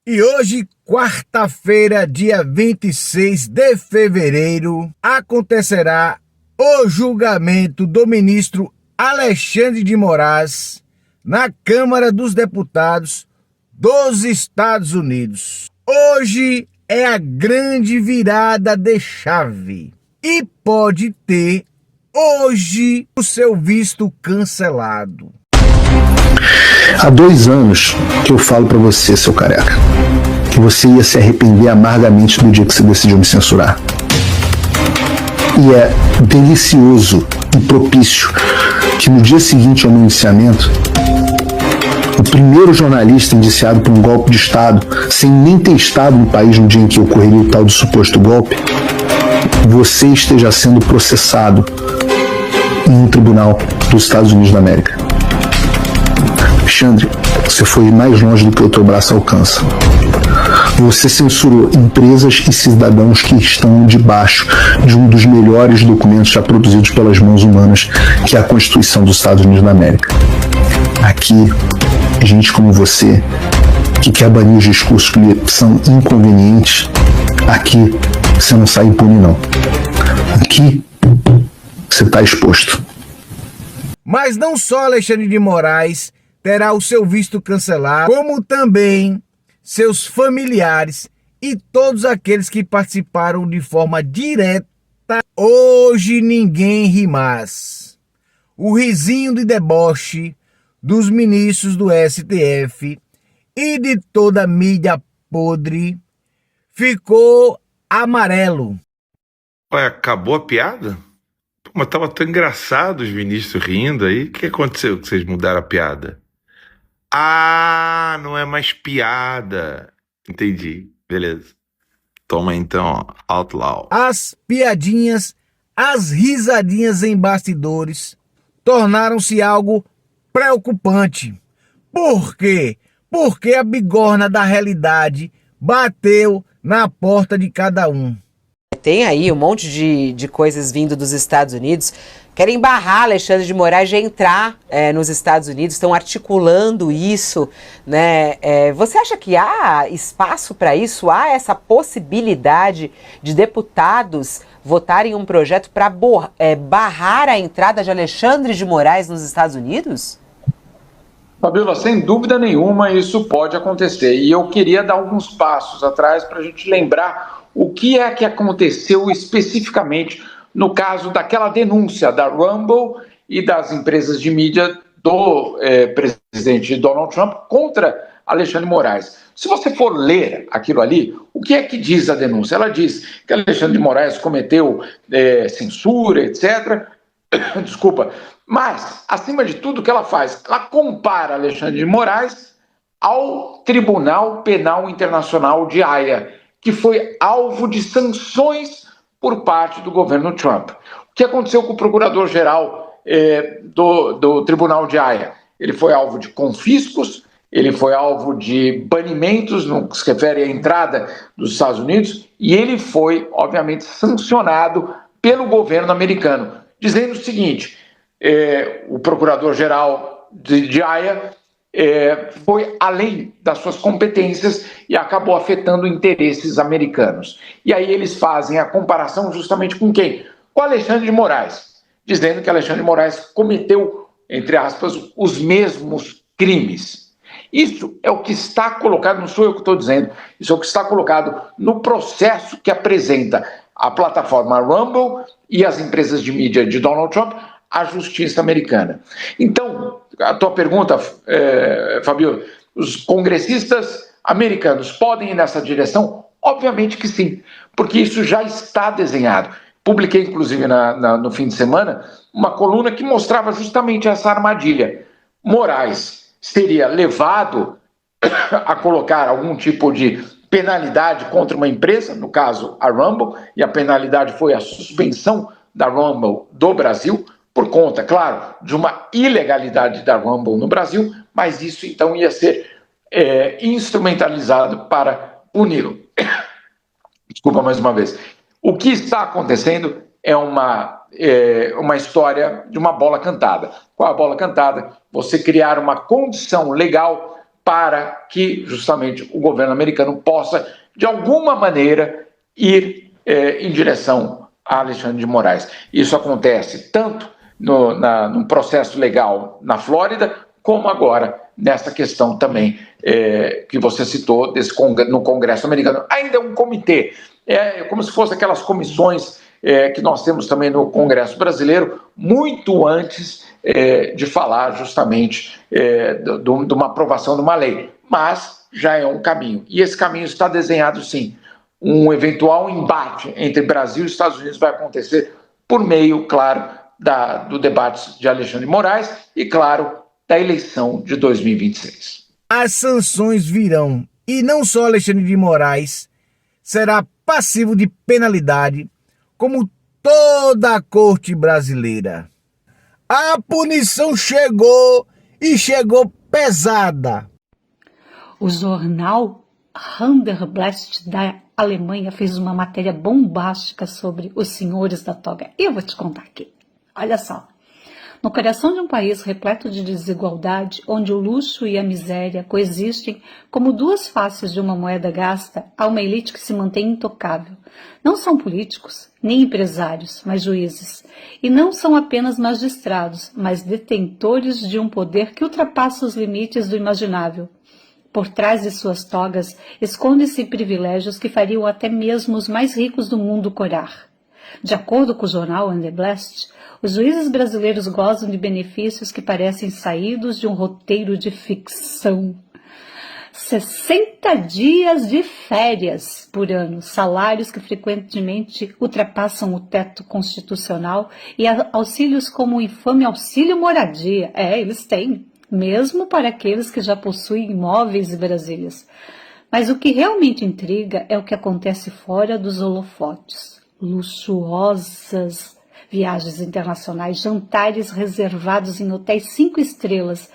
E hoje, quarta-feira, dia 26 de fevereiro, acontecerá o julgamento do ministro Alexandre de Moraes na Câmara dos Deputados dos Estados Unidos. Hoje é a grande virada de chave e pode ter hoje o seu visto cancelado. Há 2 anos que eu falo pra você, seu careca, que você ia se arrepender amargamente do dia que você decidiu me censurar. E é delicioso e propício que no dia seguinte ao meu indiciamento, o primeiro jornalista indiciado por um golpe de Estado, sem nem ter estado no país no dia em que ocorreria o tal do suposto golpe, você esteja sendo processado em um tribunal dos Estados Unidos da América. Alexandre, você foi mais longe do que o teu braço alcança. Você censurou empresas e cidadãos que estão debaixo de um dos melhores documentos já produzidos pelas mãos humanas, que é a Constituição dos Estados Unidos da América. Aqui, gente como você, que quer banir os discursos que são inconvenientes, aqui você não sai impune, não. Aqui você está exposto. Mas não só Alexandre de Moraes terá o seu visto cancelado, como também seus familiares e todos aqueles que participaram de forma direta. Hoje ninguém ri mais. O risinho de deboche dos ministros do STF e de toda a mídia podre ficou amarelo. Ué, acabou a piada? Pô, mas tava tão engraçado os ministros rindo aí. O que aconteceu que vocês mudaram a piada? Ah, não é mais piada. Entendi. Beleza. Toma então, outlaw. As piadinhas, as risadinhas em bastidores tornaram-se algo preocupante. Por quê? Porque a bigorna da realidade bateu na porta de cada um. Tem aí um monte de coisas vindo dos Estados Unidos. Querem barrar Alexandre de Moraes de entrar nos Estados Unidos, estão articulando isso, né? Você acha que há espaço para isso? Há essa possibilidade de deputados votarem um projeto para barrar a entrada de Alexandre de Moraes nos Estados Unidos? Fabiola, sem dúvida nenhuma isso pode acontecer. E eu queria dar alguns passos atrás para a gente lembrar o que é que aconteceu especificamente no caso daquela denúncia da Rumble e das empresas de mídia do presidente Donald Trump contra Alexandre de Moraes. Se você for ler aquilo ali, o que é que diz a denúncia? Ela diz que Alexandre de Moraes cometeu censura, etc. Desculpa. Mas, acima de tudo, o que ela faz? Ela compara Alexandre de Moraes ao Tribunal Penal Internacional de Haia, que foi alvo de sanções por parte do governo Trump. O que aconteceu com o procurador-geral do Tribunal de Haia? Ele foi alvo de confiscos, ele foi alvo de banimentos no que se refere à entrada dos Estados Unidos, e ele foi, obviamente, sancionado pelo governo americano, dizendo o seguinte: o procurador-geral de Haia foi além das suas competências e acabou afetando interesses americanos. E aí eles fazem a comparação justamente com quem? Com Alexandre de Moraes, dizendo que Alexandre de Moraes cometeu, entre aspas, os mesmos crimes. Isso é o que está colocado, não sou eu que estou dizendo, isso é o que está colocado no processo que apresenta a plataforma Rumble e as empresas de mídia de Donald Trump à justiça americana. Então, a tua pergunta, Fabio, os congressistas americanos podem ir nessa direção? Obviamente que sim, porque isso já está desenhado. Publiquei, inclusive, no fim de semana, uma coluna que mostrava justamente essa armadilha. Moraes seria levado a colocar algum tipo de penalidade contra uma empresa, no caso a Rumble, e a penalidade foi a suspensão da Rumble do Brasil, por conta, claro, de uma ilegalidade da Rumble no Brasil, mas isso então ia ser instrumentalizado para puni-lo. Desculpa mais uma vez. O que está acontecendo é uma história de uma bola cantada. Qual é a bola cantada? Você criar uma condição legal para que justamente o governo americano possa, de alguma maneira, ir em direção a Alexandre de Moraes. Isso acontece tanto no processo legal na Flórida, como agora nessa questão também que você citou no Congresso americano. Ainda é um comitê, como se fosse aquelas comissões que nós temos também no Congresso brasileiro, muito antes de falar justamente de uma aprovação de uma lei. Mas já é um caminho. E esse caminho está desenhado, sim. Um eventual embate entre Brasil e Estados Unidos vai acontecer por meio, claro, do debate de Alexandre de Moraes e, claro, da eleição de 2026. As sanções virão e não só Alexandre de Moraes será passivo de penalidade, como toda a corte brasileira. A punição chegou e chegou pesada. O jornal Handelsblatt da Alemanha fez uma matéria bombástica sobre os senhores da toga. Eu vou te contar aqui. Olha só. No coração de um país repleto de desigualdade, onde o luxo e a miséria coexistem como duas faces de uma moeda gasta, há uma elite que se mantém intocável. Não são políticos, nem empresários, mas juízes. E não são apenas magistrados, mas detentores de um poder que ultrapassa os limites do imaginável. Por trás de suas togas escondem-se privilégios que fariam até mesmo os mais ricos do mundo corar. De acordo com o jornal Handelsblatt, os juízes brasileiros gozam de benefícios que parecem saídos de um roteiro de ficção. 60 dias de férias por ano, salários que frequentemente ultrapassam o teto constitucional e auxílios como o infame auxílio moradia. Eles têm, mesmo para aqueles que já possuem imóveis e Brasílias. Mas o que realmente intriga é o que acontece fora dos holofotes. Luxuosas viagens internacionais, jantares reservados em hotéis 5 estrelas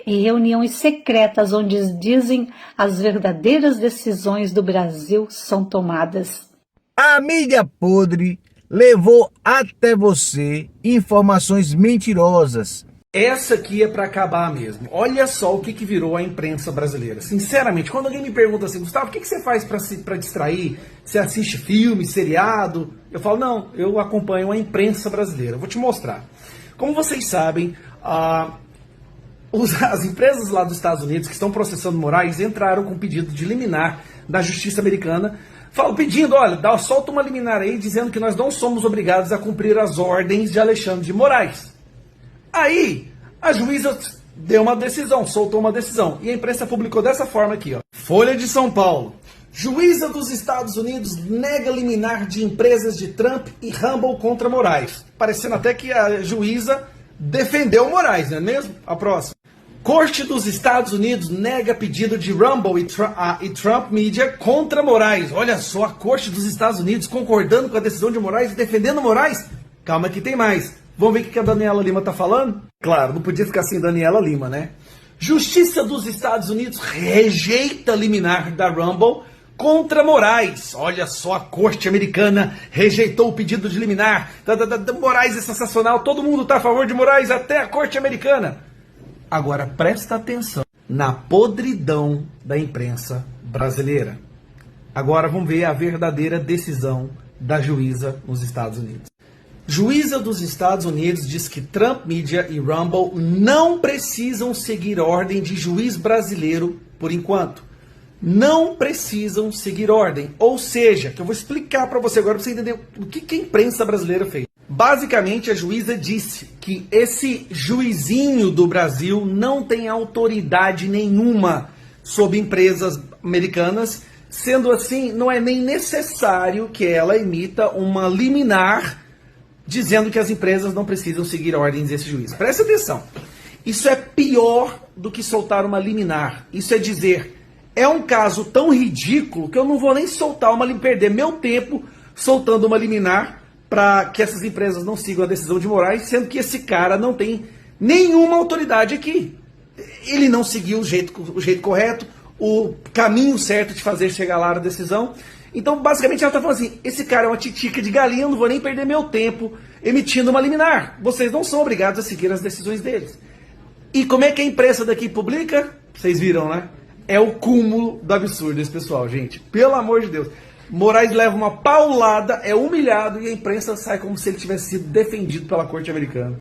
e reuniões secretas onde dizem as verdadeiras decisões do Brasil são tomadas. A mídia podre levou até você informações mentirosas. Essa aqui é para acabar mesmo. Olha só o que virou a imprensa brasileira. Sinceramente, quando alguém me pergunta assim, Gustavo, o que você faz para distrair? Você assiste filme, seriado? Eu falo, não, eu acompanho a imprensa brasileira. Eu vou te mostrar. Como vocês sabem, as empresas lá dos Estados Unidos que estão processando Moraes entraram com pedido de liminar da justiça americana, pedindo, olha, solta uma liminar aí dizendo que nós não somos obrigados a cumprir as ordens de Alexandre de Moraes. Aí, a juíza deu uma decisão, soltou uma decisão. E a imprensa publicou dessa forma aqui, ó. Folha de São Paulo. Juíza dos Estados Unidos nega liminar de empresas de Trump e Rumble contra Moraes. Parecendo até que a juíza defendeu Moraes, não é mesmo? A próxima. Corte dos Estados Unidos nega pedido de Rumble e Trump Media contra Moraes. Olha só, a Corte dos Estados Unidos concordando com a decisão de Moraes e defendendo Moraes. Calma que tem mais. Vamos ver o que a Daniela Lima está falando? Claro, não podia ficar sem Daniela Lima, né? Justiça dos Estados Unidos rejeita liminar da Rumble contra Moraes. Olha só, a corte americana rejeitou o pedido de liminar. Moraes é sensacional, todo mundo está a favor de Moraes, até a corte americana. Agora, presta atenção na podridão da imprensa brasileira. Agora vamos ver a verdadeira decisão da juíza nos Estados Unidos. Juíza dos Estados Unidos diz que Trump Media e Rumble não precisam seguir ordem de juiz brasileiro por enquanto. Não precisam seguir ordem. Ou seja, que eu vou explicar para você agora para você entender o que a imprensa brasileira fez. Basicamente, a juíza disse que esse juizinho do Brasil não tem autoridade nenhuma sobre empresas americanas. Sendo assim, não é nem necessário que ela emita uma liminar dizendo que as empresas não precisam seguir ordens desse juiz. Presta atenção. Isso é pior do que soltar uma liminar. Isso é dizer, é um caso tão ridículo que eu não vou nem soltar perder meu tempo soltando uma liminar para que essas empresas não sigam a decisão de Moraes, sendo que esse cara não tem nenhuma autoridade aqui. Ele não seguiu o jeito correto, o caminho certo de fazer chegar lá a decisão. Então, basicamente, ela está falando assim, esse cara é uma titica de galinha, eu não vou nem perder meu tempo emitindo uma liminar. Vocês não são obrigados a seguir as decisões deles. E como é que a imprensa daqui publica? Vocês viram, né? é o cúmulo do absurdo esse pessoal, gente. Pelo amor de Deus. Moraes leva uma paulada, é humilhado e a imprensa sai como se ele tivesse sido defendido pela corte americana.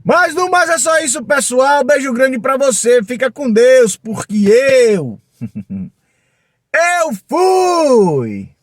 Mas no mais é só isso, pessoal. Beijo grande pra você. Fica com Deus, porque eu fui!